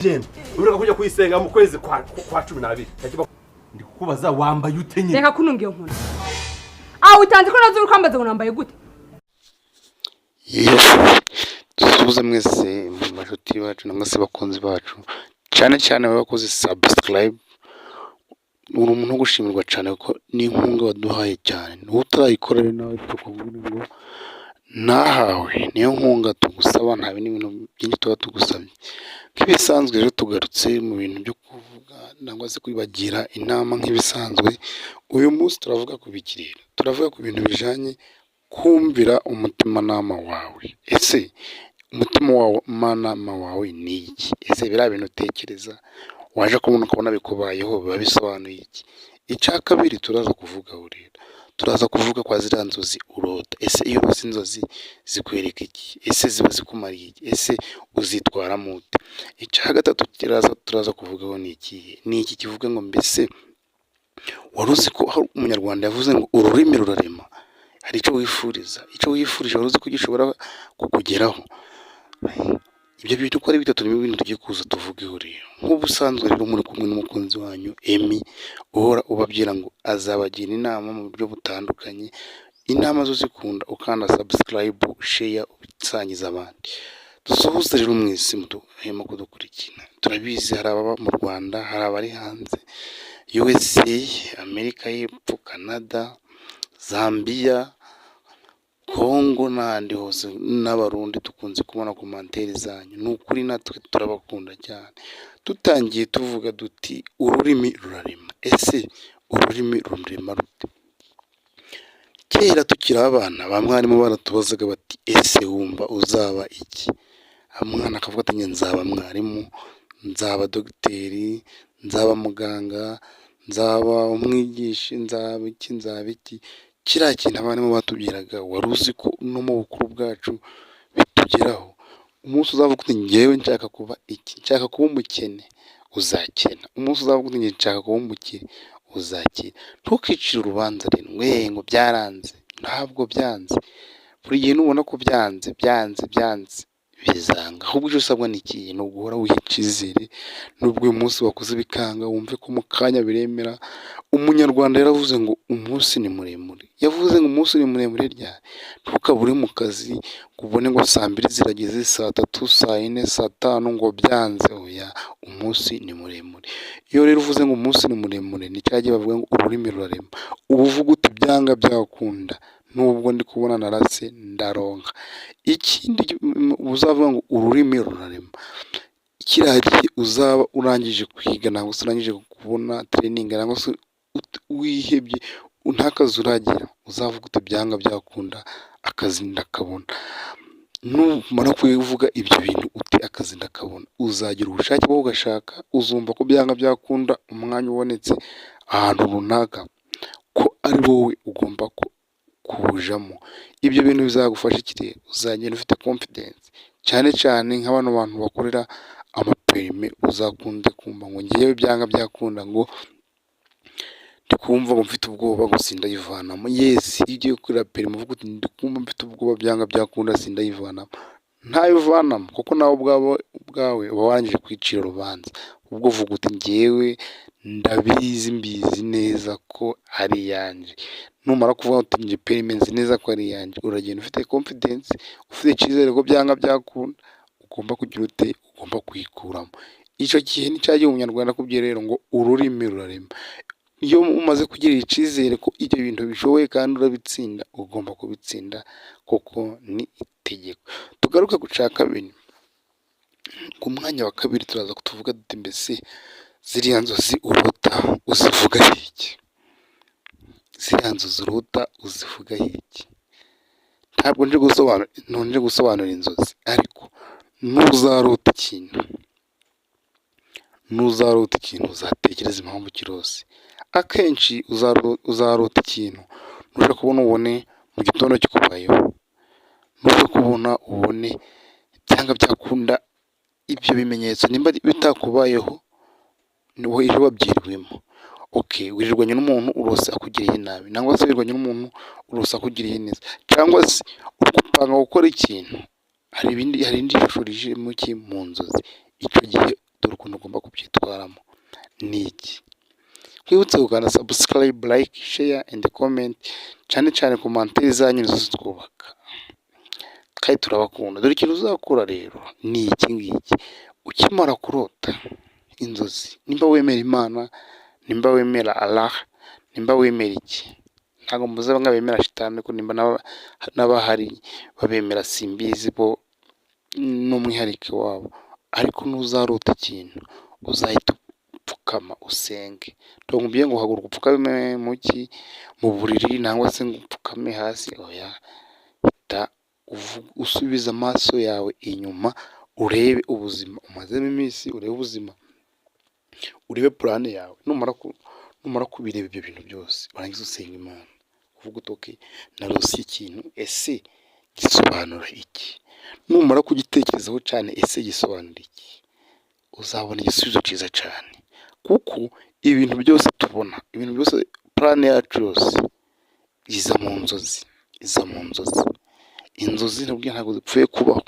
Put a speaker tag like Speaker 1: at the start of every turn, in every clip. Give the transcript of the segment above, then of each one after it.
Speaker 1: Jembe ureka kujya kwisenga mu kwezi kwa 12 ndi kukubaza wambaye utenye
Speaker 2: reka kunungiye nkuna utanze ko nazo ukambaza ngo nambaye gute
Speaker 3: dusubize mwese mu mashuti bacu namase bakunzi bacu cyane bakoze subscribe uri umuntu gushimirwa cyane ko ni inkunga waduhaye cyane utarayikorera nawe tukubwira ngo nahawe niyo nkunga tugusaba nta bintu byinshi tuba tugusabye nk'ibisanzwe rero tugarutse mu bintu byo kuvuga nangwa se kwibagira inama nk'ibisanzwe uyu munsi turavuga ku bikirira turavuga ku bintu bijanye kumvira umutima nama wawe ese umutima wawe manama wawe ni iki ese bira bintu utekereza waje kubona ukabona bikubayeho biba bisobanuye iki icya kabiri turaza kuvuga urira turaza kuvuga kwa ziriya nzozi urota ese iyo uzi inzozi zikwereka iki ese ziba zikumariye iki ese uzitwara mute icya gatatu turaza kuvugaho ni iki kivuga ngo mbese waruzi ko hari umunyarwanda yavuze ngo ururimi rurarema hari icyo wifurije waruzi ko gishobora kukugeraho ibyo bintu uko ari bitatu ni ibintu tugiye kuza tuvugeho rero nk'ubusanzwe rero muri kumwe n'umukunzi wanyu Emi uhora ubabwira ngo azabagira inama mu buryo butandukanye inama zo zikunda ukanda subscribe share ubisangiza abandi dusuhuze rero mwese mudahwema kudukurikira turabizi hari ababa mu Rwanda hari abari hanze USA Amerika y'Epfo Canada Zambia Kongo n'ahandi hose n'abarundi tukunze kubona komantere zanyu n'ukuri natwe turabakunda cyane tutangiye tuvuga duti ururimi rurarema ese ururimi rurema rute kera tukiri abana bamwarimu baratubazaga bati ese wumva uzaba iki umwana akavuga ati nzaba mwarimu nzaba dogiteri nzaba muganga nzaba umwigisha nzaba iki kiriya kintu abarimu batubwiraga wari uzi ko no mu bukuru bwacu bitugeraho umunsi uzavuga uti ngewe nshaka kuba iki nshaka kuba umukene uzakena umunsi uzavuga uti nshaka kuba umukire uzakira ntukicire urubanza rero ngo byaranze ntabwo byanze buri gihe nubona ko byanze bizanga ahubwo icyo usabwa ni iki ni uguhora wihicizire nubwo uyu munsi wakoze bikanga wumve ko mu kanya biremera umunyarwanda yaravuze ngo umunsi ni muremure yavuze ngo umunsi ni muremure ryari ntukabure mu kazi kubone ngo saa 2 zirageze saa 3 saa 4 saa 5 ngo byanze oya umunsi ni muremure iyo rero uvuze ngo umunsi ni muremure ni cyagiye bavuga ngo ururimi rurarema ubuvuga uti byanga byakunda nubwo ndi kubona narase ndaronka ikindi uzavuga ngo ururimi rurarema kiragiye uzaba urangije kwiga nangwa se urangije kubona training nangwa se wihebye ntakazi uragira uzavuga uti byanga byakunda akazi ndakabona numara kuvuga ibyo bintu uti akazi ndakabona uzagira ubushake bwo ugashaka uzumva ko byanga byakunda umwanya ubonetse ahantu runaka ko ari wowe ugomba kubujamo ibyo bintu bizagufasha ikire uzagenda ufite confidence cyane nk'abantu bakorera amaperime uzakunde kumva ngo ngiye byanga byakunda ngo ndikumva ngo mfite ubwoba ngo sindayivanamo yes igiye kurira perime uvuga uti ndikumva mfite ubwoba byanga byakunda sindayivanamo ntayivanamo kuko nawe ubwawe uba warangije kwicira urubanza ubwo uvuga uti ngewe mbizi neza ko ari yanje numara kuvuga uti nje perime nzi neza ko ari yanje uragenda ufite confidence ufite icyizere ko byanga byakunda ugomba kugira ute ugomba kuyikuramo icyo gihe nicyagiye umunyarwanda kubye rero ngo ururimi rurarema iyo umaze kugira icyizere ko ibyo bintu bishoboye kandi urabitsinda ugomba kubitsinda kuko ni itegeko tugaruka gucaka bine ku mwanya wa kabiri turaza kutuvuga duti mbese ziriya nzozi urota uzivuga iki ziriya nzozi urota uzivuga iki ntabwo nje gusobanura inzozi ariko ntuzarota ikintu uzatekereza impamvu kirose akenshi uzarota ikintu ntushaka kubona ubone mu gitondo kikubayeho ntushaka kubona ubone byanga byakunda ibyo bimenyetso nimba bitakubayeho niho ejo wabyiriwemo wirirwanye n'umuntu urose akugiriye nabi nangwa se wirirwanye n'umuntu urose akugiriye neza cyangwa se urupanga gukora ikintu hari indi shusho rije mu nzozi icyo gihe dore uzitwaramo ni iki. Twibutse kugana subscribe, like, share and comment, cyane cyane commentaire zanyu nizo zitwubaka kandi turabakunda. Dore ikintu uzakora rero ni iki ngiki: ukimara kurota inzozi, nimba wemera Imana, nimba wemera Allah, nimba wemera iki, ntabwo mbuze bamwe bemera shitani, ko nimba n'abahari babemera simbizi bo n'umwihariko wabo, ariko nuzarota ikintu uzahita upfukama usenge. Ndongubye ngo haguruka upfukame mu buriri nangwa se ngo upfukame hasi, oya, usubiza amaso yawe inyuma, urebe ubuzima umazemo iminsi, urebe ubuzima, urebe plan yawe. Numara kubireba ibyo bintu byose, warangiza usenga Imana, uvuga utoke narose ikintu, ese gisobanura iki? Numara kugitekerezaho cyane, ese gisobanura iki, uzabona igisubizo cyiza cyane. Kuko ibintu byose tubona, ibintu byose, plan yacu yose iza mu nzozi, inzozi ntabwo zipfuye kubaho.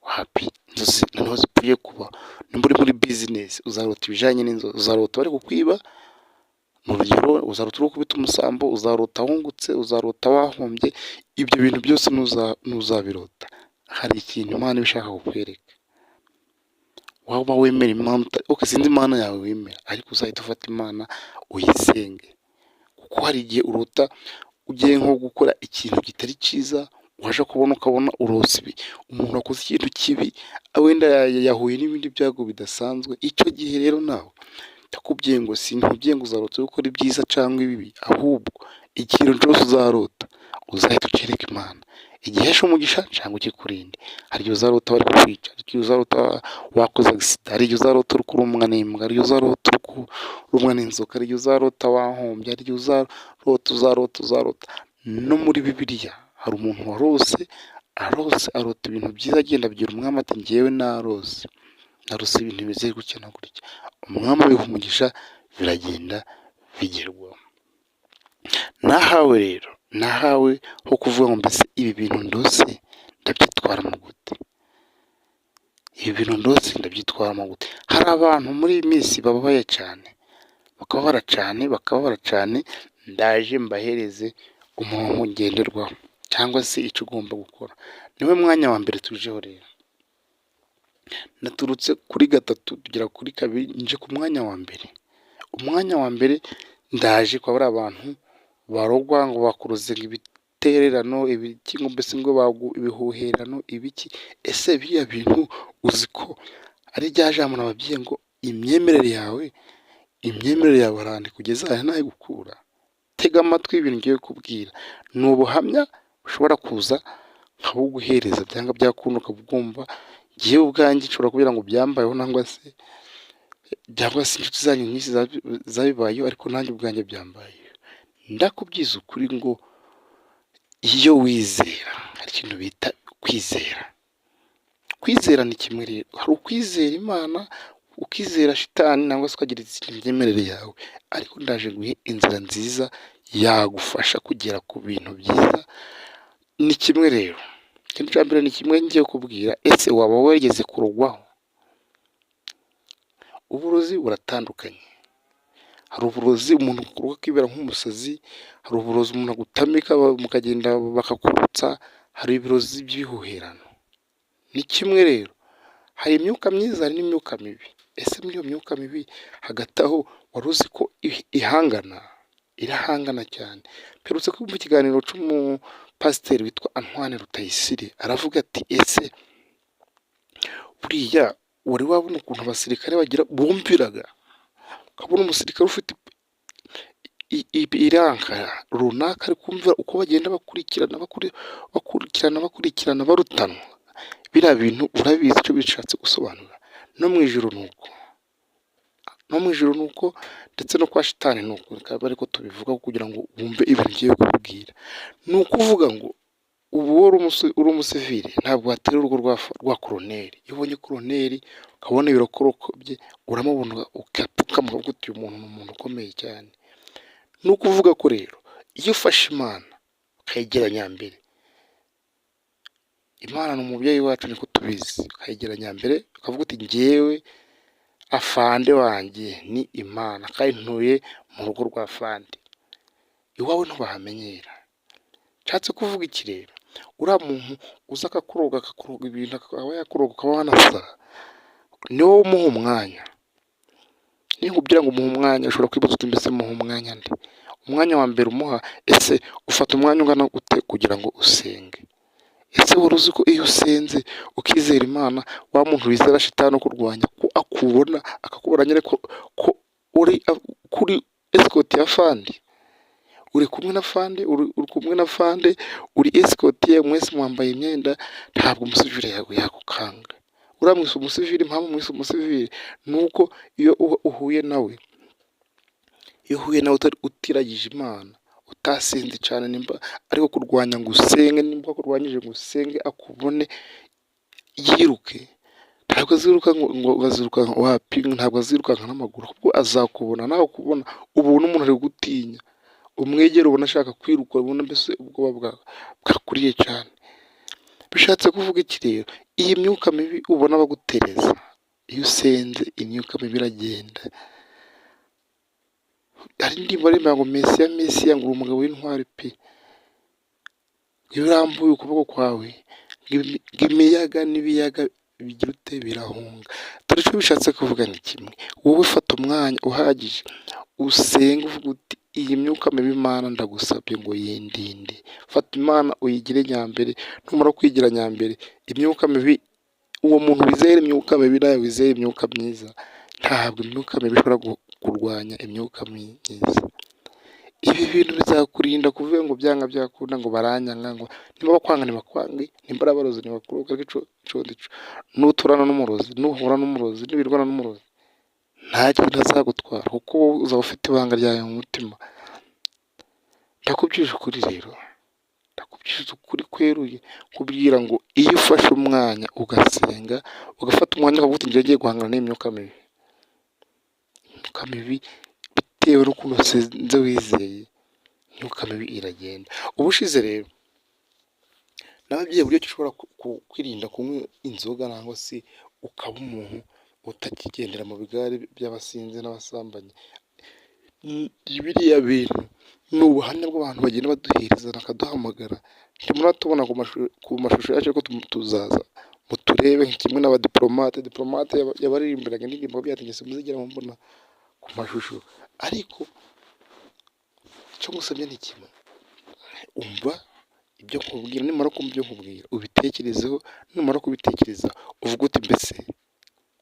Speaker 3: Happy inzozi ntabwo zipfuye kubaho. Nimba uri muri business uzarota ibijanye n'inzozi, uzarota bari kukwiba, mu rugero uzarota uri kubita umusambo, uzarota wungutse, uzarota wahombye. Ibyo bintu byose nuzabirota, hari ikintu Imana ibishaka kukwereka. Waba wemera Imana, sinzi Imana yawe wemera, ariko uzahita ufata Imana uyisenge. Kuko hari igihe urota ugiye nko gukora ikintu kitari cyiza, waje kubona ukabona urose umuntu wakoze ikintu kibi, wenda yahuye n'ibindi byago bidasanzwe. Icyo gihe rero nawe ndakubwiye ngo sinkubwiye ngo uzarota gukora ibyiza cyangwa ibibi, ahubwo ikintu cyose uzarota uzahita ukereka Imana, igihesha umugisha cyangwa ikikurinde. Hari igihe uzarota bari kukwica, hari igihe uzarota wakoze accident, hari igihe uzarota uri kurumwa n'imbwa, hari igihe uzarota uri kurumwa n'inzoka, hari igihe uzarota wahombye, hari igihe uzarota. No muri Bibiliya hari umuntu warose arota ibintu byiza, agenda abwira umwami ati njyewe narose ibintu bimeze gutya na gutya. Umwami abiha umugisha, biragenda bigerwaho. Nahawe rero, ho kuvuga ngo mbese ibi bintu ndose ndabyitwaramo gute? Hari abantu muri iyi minsi bababaye cyane, bakababara cyane. Ndaje mbahereze umurongo ngenderwaho cyangwa se icyo ugomba gukora. Niwe mwanya wa mbere tujeho rero. Naturutse kuri 3 tugera kuri 2, nje ku mwanya wa mbere. Umwanya wa mbere ndaje kwa bari abantu barogwa ngo bakuruze ibitererano, ibiki ngo mbese ngo ibihuherano, ibiki. Ese biya bintu uziko ari ryaje amana ababyeyi ngo imyemerere yawe arandi kugeza aha nayo gukura. Tega amatwi ibintu ngiye kubwira, n'ubuhamya ushobora kuza nkabuguhereza, byanga byakunda ukabwumva. Ngiye ubwanjye nshobora kugira ngo byambayeho, nangwa se inshuti zanyu nyinshi zabibayeho, ariko nanjye ubwanjye byambayeho. Ndakubwiza ukuri ngo iyo wizera, hari ikintu bita kwizera ni kimwe rero. Hari ukwizera Imana, ukizera shitani, nangwa se ukagira imyemerere yawe. Ariko ndaje guhe inzira nziza yagufasha kugera ku bintu byiza. Ni kimwe rero, ikintu cya mbere ni kimwe ngiye kubwira. Ese waba wegeze kurugwaho? Uburozi buratandukanye. Hari uburozi umuntu kuruka kwibera nk'umusazi, hari uburozi umuntu agutamika mukagenda bakakurutsa, hari ibirozi by'ibihuherano. Ni kimwe rero, hari imyuka myiza, hari n'imyuka mibi. Ese muri iyo myuka mibi hagati aho wari uzi ko irahangana cyane? Perutse kumva ikiganiro cy'umupasiteri witwa Antoine Rutayisire, aravuga ati ese buriya wari wabona ukuntu abasirikare bumviraga, ukabona umusirikare ufite irankara runaka ari kumvira uko bagenda bakurikirana barutanwa. Biriya bintu urabizi icyo bishatse gusobanura. No mu ijuru nuko, ndetse no kwa shitani nuko. Bikaba ariko tubivuga kugira ngo wumve ibintu ngiye kubwira. Ni ukuvuga ngo ubu uri umusivili ntabwo watera urugo rwa koroneri. Iyo ubonye koroneri ukabona ibirokoroko bye, uramubona ukapfukama ukavuga uti uyu muntu ni umuntu ukomeye cyane. Ni ukuvuga ko rero iyo ufashe Imana ukayegeranya mbere, Imana ni umubyeyi wacu niko tubizi, ukayegeranya mbere ukavuga uti njyewe afande wanjye ni Imana kandi ntuye mu rugo rwa afande, iwawe ntubahamenyera. Nshatse kuvuga iki rero? Uriya muntu uza akakuroga ibintu akaba yakuroga ukaba wanasa, ni wowe umuha umwanya. Ninkubwira ngo umuha umwanya ushobora kwibaza uti mbese muha umwanya nde? Umwanya wa mbere umuha, ese ufata umwanya ungana gute kugira ngo usenge? Ese wari uzi ko iyo usenze ukizera Imana, wa muntu wizera shitani no kurwanya ko akubona akakubona nyine ko uri kuri escort ya fandi, uri kumwe na fande, uri kumwe na fande, uri escort ye, mwese mwambaye imyenda, ntabwo umusivile yakukanga. Uramwise umusivile, impamvu mwise umusivile nuko iyo uhuye nawe utiragije Imana, utasinze cyane, nimba ariko kurwanya ngo usenge, nimba kurwanyije ngo usenge akubone yiruke, ntabwo aziruka ngo aziruka wapi, ntabwo azirukanka n'amaguru, kuko azakubona, nawe kubona ubona umuntu ari gutinya, umwegera ubona ashaka kwiruka, ubona mbese ubwoba bwakuriye cyane. Bishatse kuvuga iki rero? Iyi myuka mibi ubona bagutereza, iyo usenze imyuka mibi iragenda. Hari indirimbo aririmba ngo Mesiya ngo uri umugabo w'intwari pe, iyo urambuye ukuboko kwawe ngo imiyaga n'ibiyaga bigira ute birahunga. Dore icyo bishatse kuvuga ni kimwe, wowe fata umwanya uhagije usenga uvuga uti iyi myuka mibi Imana ndagusabye ngo yindinde. Fata Imana uyigire nyambere, numara kwigira nyambere imyuka mibi, uwo muntu wizera imyuka mibi nawe wizera imyuka myiza, ntabwo imyuka mibi ishobora kurwanya imyuka myiza. Ibi bintu bizakurinda kuvuga ngo byanga byakunda ngo baranyanga, ngo niba bakwanga ntibakwange, nimba ari abarozi ntibakuroga, ariko ico nuturana n'umurozi, nuhura n'umurozi, nibirwana n'umurozi, nta kintu azagutwara kuko wowe uzaba ufite ibanga ryawe mu mutima. Ndakubwije ukuri rero, ndakubwije ukuri kweruye, kubwira ngo iyo ufashe umwanya ugasenga, ugafata umwanya ukavuga uti ngiye guhangana n'imyuka mibi, imyuka mibi bitewe n'ukuntu wasenze wizeye, imyuka mibi iragenda. Ubushize rero nababyeyi uburyo ushobora kwirinda kunywa inzoga, nangwa se ukaba umuntu utakigendera mu bigare by'abasinzi n'abasambanyi. Biriya bintu ni ubuhamya bw'abantu bagenda baduhereza bakaduhamagara, ntimuratubona ku mashusho yacu ko tuzaza muturebe kimwe n'abadiplomate. Diplomate yabaririmbiraga indirimbo byategetse muzigera mubona ku mashusho, ariko icyo musabye ni kimwe, umva ibyo nkubwira, nimara kumva ibyo nkubwira ubitekerezeho, numara kubitekereza uvuga uti mbese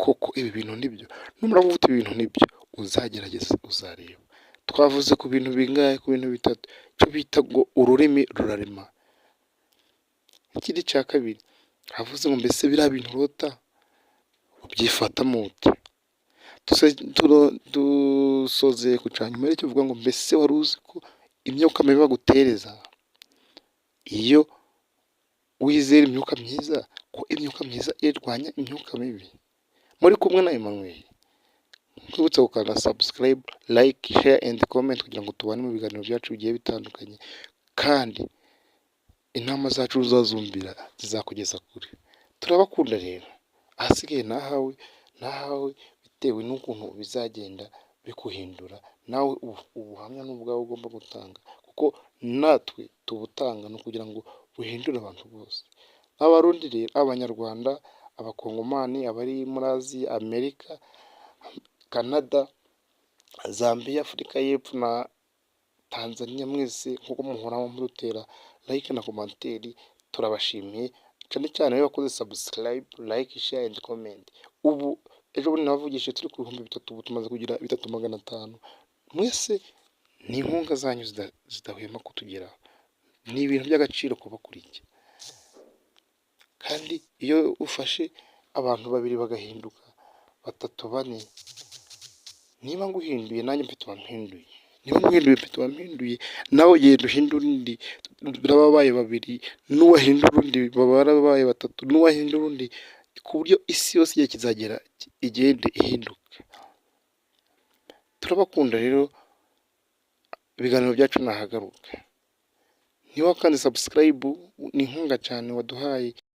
Speaker 3: koko ibi bintu nibyo. Numara kuvuga uti ibintu nibyo, uzagerageza uzareba. Twavuze ku bintu bingahe? Ku bintu bitatu, icyo bita ngo ururimi rurarema. Ikindi cya kabiri havuze ngo mbese biriya bintu urota ubyifatamo ute. Dusozeye ku cyanyuma cyo kuvuga ngo mbese wari uzi ko imyuka mibi bagutereza, iyo wizera imyuka myiza, ko imyuka myiza irwanya imyuka mibi? Muri kumwe na Emmanuel, twibutse gukanda subscribe, like, share and comment kugira ngo tubane mu biganiro byacu bigiye bitandukanye, kandi inama zacu uzazumbira zizakugeza kure. Turabakunda rero, ahasigaye nahawe bitewe n'ukuntu bizagenda bikuhindura. Nawe ubuhamya n'ubwawe ugomba gutanga, kuko natwe tubutanga no kugira ngo buhindure abantu bose. Abarundi rero, abanyarwanda, abakongomani, abari muri Aziya, Amerika, Canada, Zambia, Afurika y'Epfo na Tanzania, mwese nk'uko muhora mudutera like na komanteri, turabashimiye cyane cyane iyo wakoze subscribe, like, share and comment. Ubu ejo bundi navugishe turi ku 3,000, ubu tumaze kugira 3,500. Mwese ni inkunga zanyu zidahwema kutugeraho, ni ibintu by'agaciro kuba kuri iki. Kandi iyo ufashe abantu 2 bagahinduka, 3, 4, niba nguhinduye nanjye mfite uwampinduye, niba nguhinduye mfite uwampinduye, nawe genda uhindura undi, barabaye 2, n'uwahindura undi barabaye 3, n'uwahindura undi, ku buryo isi yose igihe kizagera igende ihinduka. Turabakunda rero, ibiganiro byacu nahagaruka. Niba kandi subscribe ni inkunga cyane waduhaye.